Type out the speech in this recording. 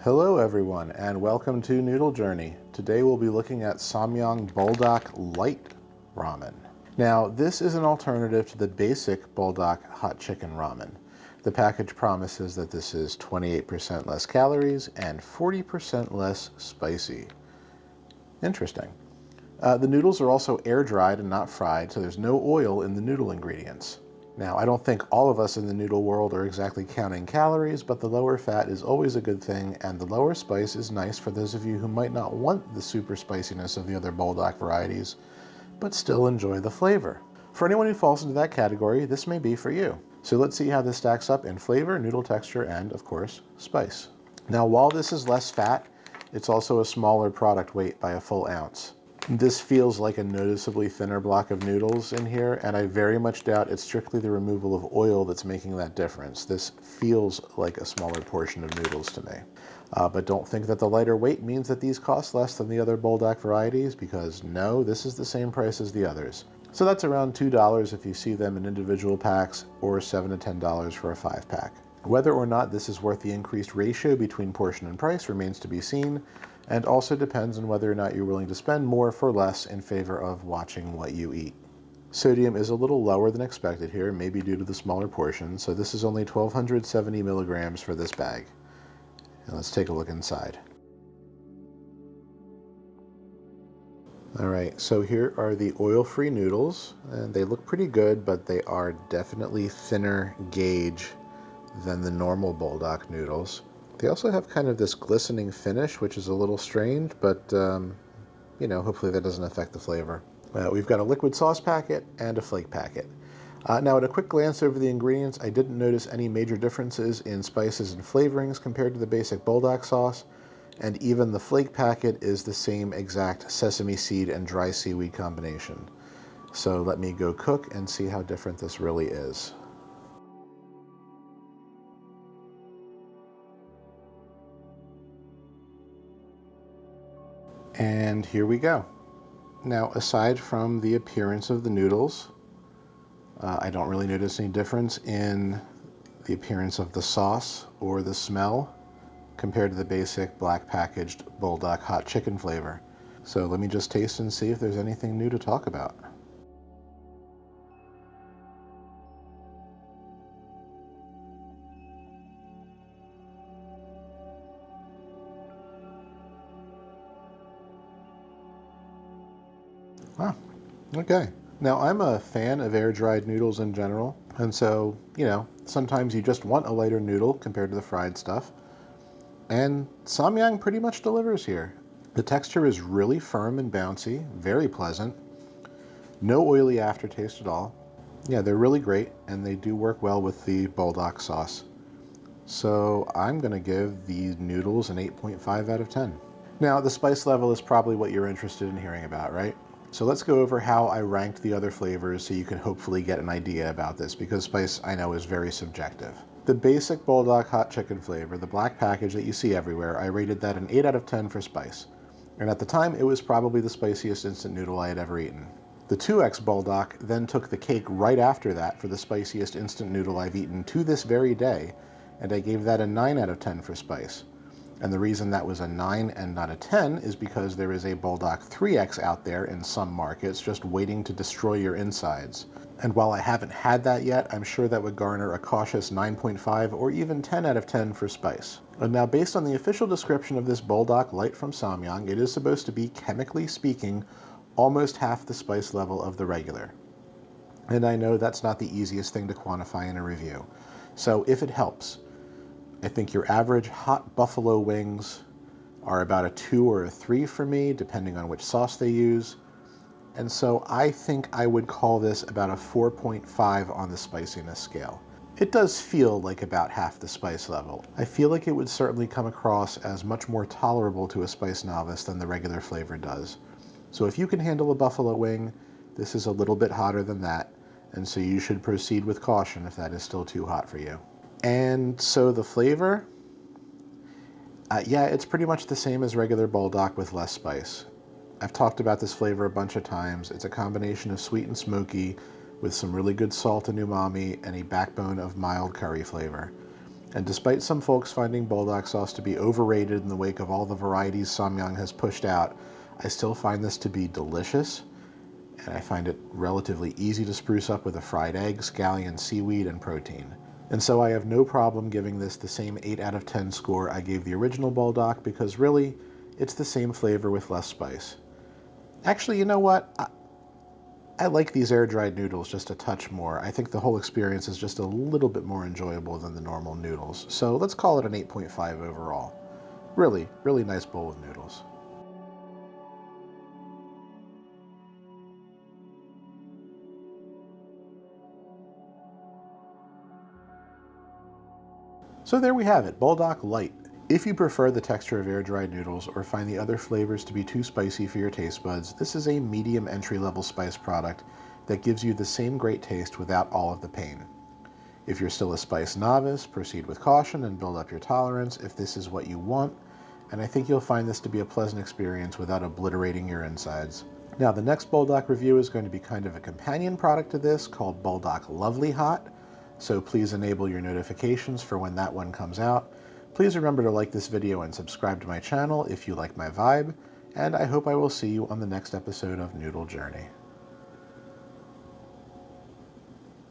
Hello everyone and welcome to Noodle Journey. Today we'll be looking at Samyang Buldak Light Ramen. Now this is an alternative to the basic Buldak hot chicken ramen. The package promises that this is 28% less calories and 40% less spicy. Interesting. The noodles are also air dried and not fried, so there's no oil in the noodle ingredients. Now, I don't think all of us in the noodle world are exactly counting calories, but the lower fat is always a good thing, and the lower spice is nice for those of you who might not want the super spiciness of the other Buldak varieties, but still enjoy the flavor. For anyone who falls into that category, this may be for you. So let's see how this stacks up in flavor, noodle texture, and of course, spice. Now, while this is less fat, it's also a smaller product weight by a full ounce. This feels like a noticeably thinner block of noodles in here, and I very much doubt it's strictly the removal of oil that's making that difference. This feels like a smaller portion of noodles to me. But don't think that the lighter weight means that these cost less than the other Buldak varieties, because no, this is the same price as the others. So that's around $2 if you see them in individual packs, or $7 to $10 for a 5-pack. Whether or not this is worth the increased ratio between portion and price remains to be seen, and also depends on whether or not you're willing to spend more for less in favor of watching what you eat. Sodium is a little lower than expected here, maybe due to the smaller portion, so this is only 1,270 milligrams for this bag. And let's take a look inside. Alright, so here are the oil-free noodles, and they look pretty good, but they are definitely thinner gauge than the normal Buldak noodles. They also have kind of this glistening finish, which is a little strange, but you know, hopefully that doesn't affect the flavor. We've got a liquid sauce packet and a flake packet. Now at a quick glance over the ingredients, I didn't notice any major differences in spices and flavorings compared to the basic Buldak sauce, and even the flake packet is the same exact sesame seed and dry seaweed combination. So let me go cook and see how different this really is. And here we go. Now, aside from the appearance of the noodles, I don't really notice any difference in the appearance of the sauce or the smell compared to the basic black packaged Buldak hot chicken flavor. So let me just taste and see if there's anything new to talk about. Ah, okay. Now I'm a fan of air-dried noodles in general, and so, you know, sometimes you just want a lighter noodle compared to the fried stuff. And Samyang pretty much delivers here. The texture is really firm and bouncy, very pleasant. No oily aftertaste at all. Yeah, they're really great, and they do work well with the Buldak sauce. So I'm gonna give these noodles an 8.5 out of 10. Now, the spice level is probably what you're interested in hearing about, right? So let's go over how I ranked the other flavors so you can hopefully get an idea about this, because spice, I know, is very subjective. The basic Buldak hot chicken flavor, the black package that you see everywhere, I rated that an 8 out of 10 for spice. And at the time, it was probably the spiciest instant noodle I had ever eaten. The 2X Buldak then took the cake right after that for the spiciest instant noodle I've eaten to this very day, and I gave that a 9 out of 10 for spice. And the reason that was a 9 and not a 10 is because there is a Buldak 3X out there in some markets just waiting to destroy your insides. And while I haven't had that yet, I'm sure that would garner a cautious 9.5 or even 10 out of 10 for spice. And now, based on the official description of this Buldak Light from Samyang, it is supposed to be, chemically speaking, almost half the spice level of the regular. And I know that's not the easiest thing to quantify in a review. So if it helps, I think your average hot buffalo wings are about a 2 or a 3 for me, depending on which sauce they use. And so I think I would call this about a 4.5 on the spiciness scale. It does feel like about half the spice level. I feel like it would certainly come across as much more tolerable to a spice novice than the regular flavor does. So if you can handle a buffalo wing, this is a little bit hotter than that, and so you should proceed with caution if that is still too hot for you. And so the flavor, yeah, it's pretty much the same as regular Buldak with less spice. I've talked about this flavor a bunch of times. It's a combination of sweet and smoky with some really good salt and umami and a backbone of mild curry flavor. And despite some folks finding Buldak sauce to be overrated in the wake of all the varieties Samyang has pushed out, I still find this to be delicious, and I find it relatively easy to spruce up with a fried egg, scallion, seaweed, and protein. And so I have no problem giving this the same 8 out of 10 score I gave the original Buldak, because really, it's the same flavor with less spice. Actually, you know what? I like these air-dried noodles just a touch more. I think the whole experience is just a little bit more enjoyable than the normal noodles. So let's call it an 8.5 overall. Really, really nice bowl of noodles. So there we have it, Buldak Light. If you prefer the texture of air-dried noodles or find the other flavors to be too spicy for your taste buds, this is a medium entry-level spice product that gives you the same great taste without all of the pain. If you're still a spice novice, proceed with caution and build up your tolerance if this is what you want, and I think you'll find this to be a pleasant experience without obliterating your insides. Now, the next Buldak review is going to be kind of a companion product to this called Buldak Lovely Hot, so please enable your notifications for when that one comes out. Please remember to like this video and subscribe to my channel if you like my vibe, and I hope I will see you on the next episode of Noodle Journey.